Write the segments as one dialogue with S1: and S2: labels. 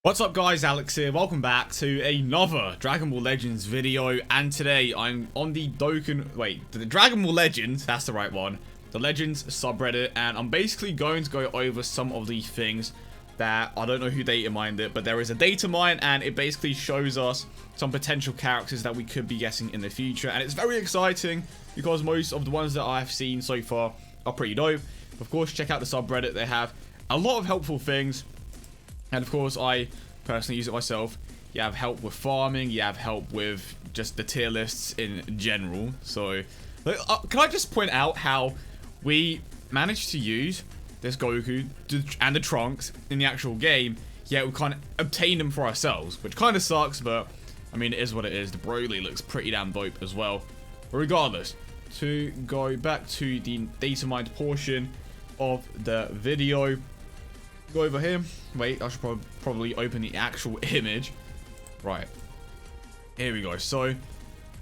S1: What's up guys, Alex here, welcome back to another Dragon Ball Legends video, and today I'm on the the Dragon Ball Legends, that's the right one, the Legends subreddit, and I'm basically going to go over some of the things that, I don't know who data mined it, but there is a data mine, and it basically shows us some potential characters that we could be getting in the future, and it's very exciting, because most of the ones that I've seen so far are pretty dope. Of course, check out the subreddit, they have a lot of helpful things. And of course, I personally use it myself. You have help with farming, you have help with just the tier lists in general. So, can I just point out how we managed to use this Goku and the Trunks in the actual game, yet we can't obtain them for ourselves, which kind of sucks, but I mean, it is what it is. The BROLY looks pretty damn dope as well. But regardless, to go back to the data mined portion of the video, go over here. Wait, I should probably open the actual image. Right. Here we go. So,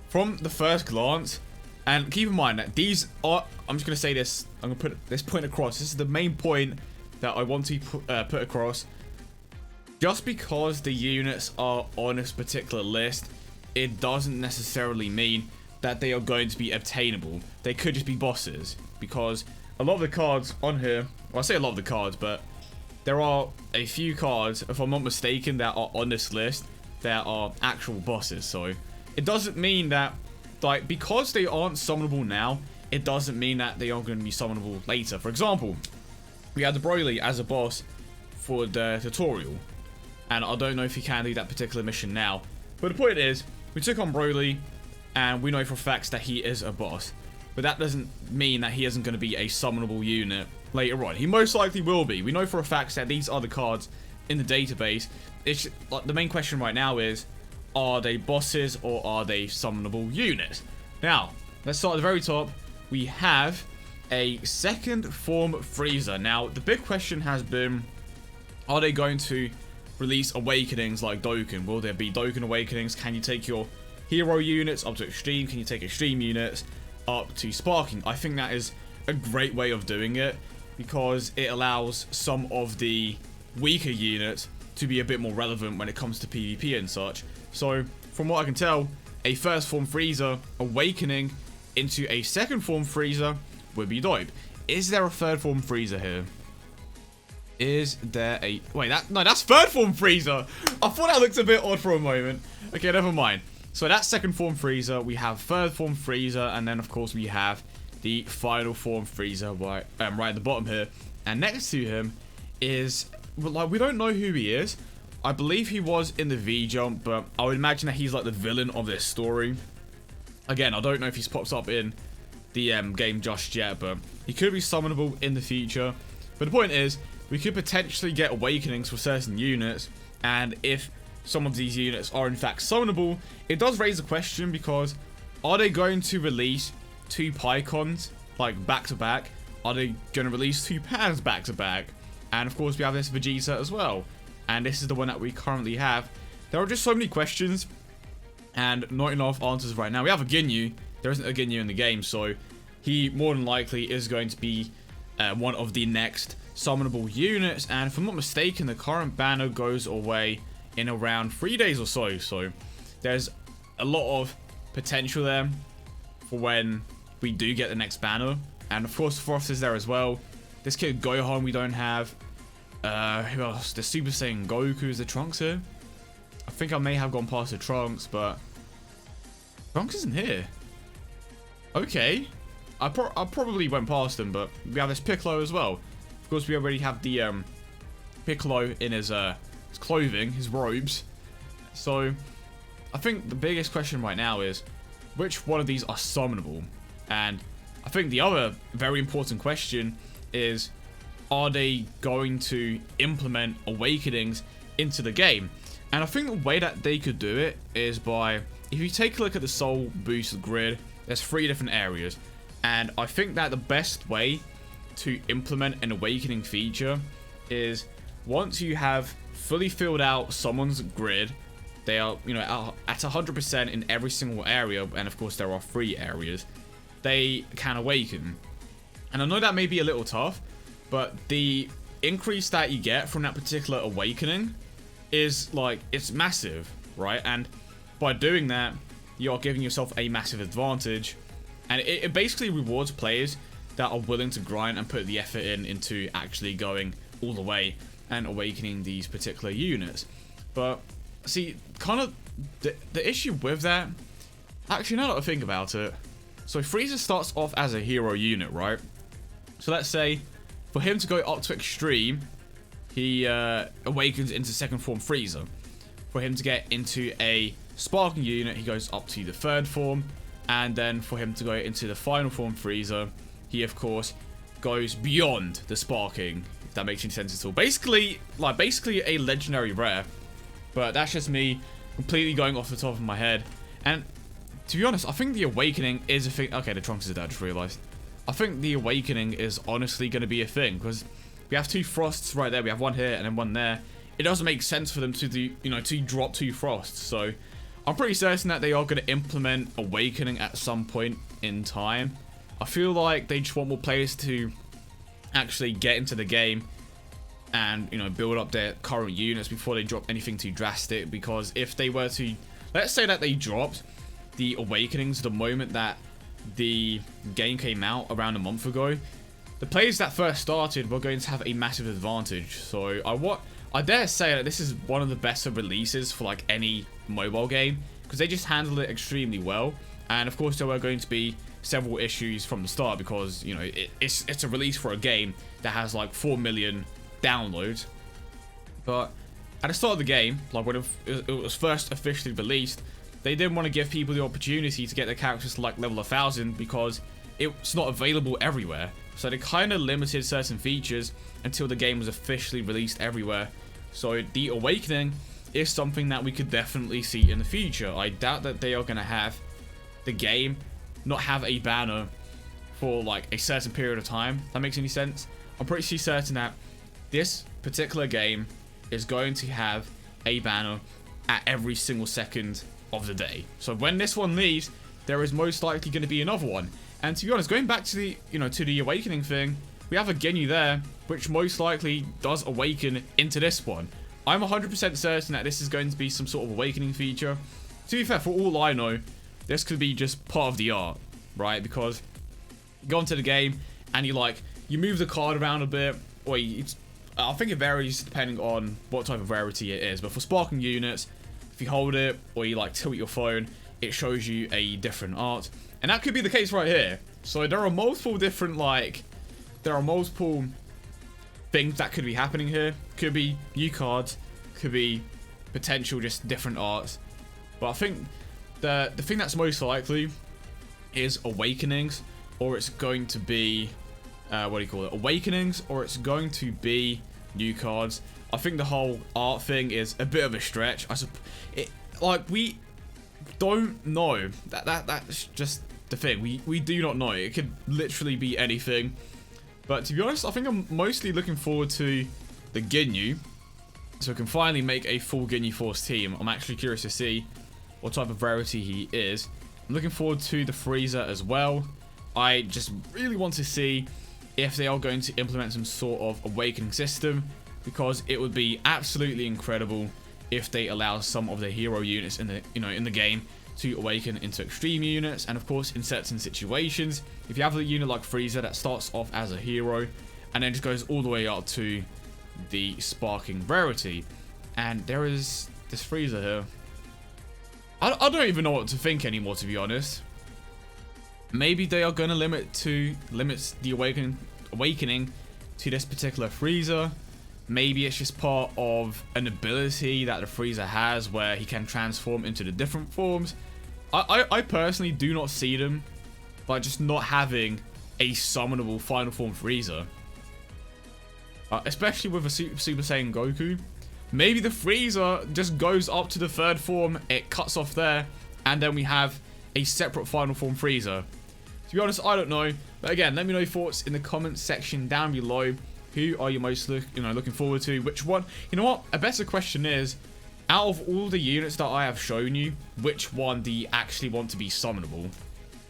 S1: from the first glance, and keep in mind that these are, I'm just going to say this, I'm going to put this point across. This is the main point that I want to put across. Just because the units are on this particular list, it doesn't necessarily mean that they are going to be obtainable. They could just be bosses, because a lot of the cards on here, well, I say a lot of the cards, but there are a few cards, if I'm not mistaken, that are on this list that are actual bosses. So it doesn't mean that, like, because they aren't summonable now, it doesn't mean that they aren't going to be summonable later. For example, we had the BROLY as a boss for the tutorial, and I don't know if you can do that particular mission now. But the point is, we took on BROLY, and we know for facts that he is a boss. But that doesn't mean that he isn't going to be a summonable unit later on. He most likely will be. We know for a fact that these are the cards in the database. It's like, the main question right now is, are they bosses or are they summonable units? Now, let's start at the very top. We have a second form Frieza. Now, the big question has been, are they going to release awakenings like Dokkan? Will there be Dokkan awakenings? Can you take your hero units up to extreme? Can you take extreme units up to sparking? I think that is a great way of doing it, because it allows some of the weaker units to be a bit more relevant when it comes to PvP and such. So, from what I can tell, a first form Frieza awakening into a second form Frieza would be dope. Is there a third form Frieza here? Is there a... Wait, no, that's third form Frieza! I thought that looked a bit odd for a moment. Okay, never mind. So that's second form Frieza, we have third form Frieza, and then of course we have the final form Frieza right at the bottom here. And next to him is, well, like, we don't know who he is. I believe he was in the V-Jump, but I would imagine that he's like the villain of this story. Again, I don't know if he's pops up in the game just yet, but he could be summonable in the future. But the point is, we could potentially get awakenings for certain units, and if some of these units are in fact summonable, it does raise a question, because are they going to release two Pycons like back to back? Are they going to release two Pans back to back? And of course we have this Vegeta as well, and this is the one that we currently have. There are just so many questions and not enough answers right now. We have a Ginyu. There isn't a Ginyu in the game, so he more than likely is going to be one of the next summonable units. And if I'm not mistaken, the current banner goes away in around 3 days or so. So there's a lot of potential there for when we do get the next banner. And of course Frost is there as well. This kid Gohan we don't have. Who else? The Super Saiyan Goku. Is the Trunks here? I think I may have gone past the Trunks, but Trunks isn't here. Okay, I probably went past him, but we have this Piccolo as well. Of course we already have the Piccolo in his clothing, his robes. So I think the biggest question right now is, which one of these are summonable? And I think the other very important question is, are they going to implement awakenings into the game? And I think the way that they could do it is by, if you take a look at the Soul Boost grid, there's 3 different areas, and I think that the best way to implement an awakening feature is, once you have fully filled out someone's grid, they are, you know, at 100% in every single area, and of course there are 3 areas, they can awaken. And I know that may be a little tough, but the increase that you get from that particular awakening is like, it's massive, right? And by doing that, you're giving yourself a massive advantage, and it basically rewards players that are willing to grind and put the effort into actually going all the way and awakening these particular units. But see, kind of the issue with that, actually, now that I think about it, so Frieza starts off as a hero unit, right? So let's say for him to go up to extreme, he awakens into second form Frieza. For him to get into a sparking unit, he goes up to the third form, and then for him to go into the final form Frieza, he of course goes beyond the sparking, if that makes any sense at all. Basically a legendary rare, but that's just me completely going off the top of my head. And to be honest, I think the awakening is a thing. Okay, the Trunks is dead, I just realized. I think the awakening is honestly going to be a thing, because we have 2 Frosts right there, we have one here and then one there. It doesn't make sense for them to do, to drop 2 Frosts, so I'm pretty certain that they are going to implement awakening at some point in time. I feel like they just want more players to actually get into the game and, build up their current units before they drop anything too drastic, because if they were to, let's say that they dropped the awakenings the moment that the game came out around a month ago, the players that first started were going to have a massive advantage. So I dare say that this is one of the better releases for like any mobile game, because they just handled it extremely well. And of course there were going to be several issues from the start, because it's a release for a game that has like 4 million downloads. But at the start of the game, like when it was first officially released, they didn't want to give people the opportunity to get their characters to like level 1000, because it's not available everywhere. So they kind of limited certain features until the game was officially released everywhere. So the awakening is something that we could definitely see in the future. I doubt that they are going to have the game not have a banner for like a certain period of time. If that makes any sense. I'm pretty certain that this particular game is going to have a banner at every single second of the day. So when this one leaves, there is most likely going to be another one. And to be honest, going back to the to the awakening thing, we have a Ginyu there, which most likely does awaken into this one. I'm 100% certain that this is going to be some sort of awakening feature. To be fair, for all I know, this could be just part of the art, right? Because you go into the game and you move the card around a bit, or I think it varies depending on what type of rarity it is. But for sparking units, if you hold it or you tilt your phone, it shows you a different art. And that could be the case right here. So there are multiple different things that could be happening here. Could be new cards, could be potential just different arts. But I think the thing that's most likely is awakenings, or it's going to be awakenings, or it's going to be new cards. I think the whole art thing is a bit of a stretch. We don't know. That's just the thing. We do not know. It could literally be anything. But to be honest, I think I'm mostly looking forward to the Ginyu, so we can finally make a full Ginyu Force team. I'm actually curious to see what type of rarity he is. I'm looking forward to the Frieza as well. I just really want to see if they are going to implement some sort of awakening system, because it would be absolutely incredible if they allow some of the hero units in the in the game to awaken into extreme units. And of course, in certain situations, if you have a unit like Frieza that starts off as a hero and then just goes all the way up to the sparking rarity, and there is this Frieza here. I don't even know what to think anymore, to be honest. Maybe they are going to limit the awakening to this particular Frieza. Maybe it's just part of an ability that the Frieza has where he can transform into the different forms. I personally do not see them by just not having a summonable final form Frieza. Especially with a Super Saiyan Goku. Maybe the Frieza just goes up to the third form, it cuts off there, and then we have a separate final form Frieza. To be honest, I don't know. But again, let me know your thoughts in the comments section down below. Who are you most looking forward to? Which one? You know what? A better question is, out of all the units that I have shown you, which one do you actually want to be summonable?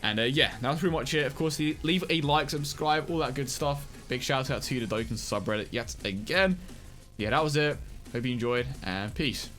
S1: And yeah, that's pretty much it. Of course, leave a like, subscribe, all that good stuff. Big shout out to the Dokkan subreddit yet again. Yeah, that was it. Hope Hope you enjoyed, and peace.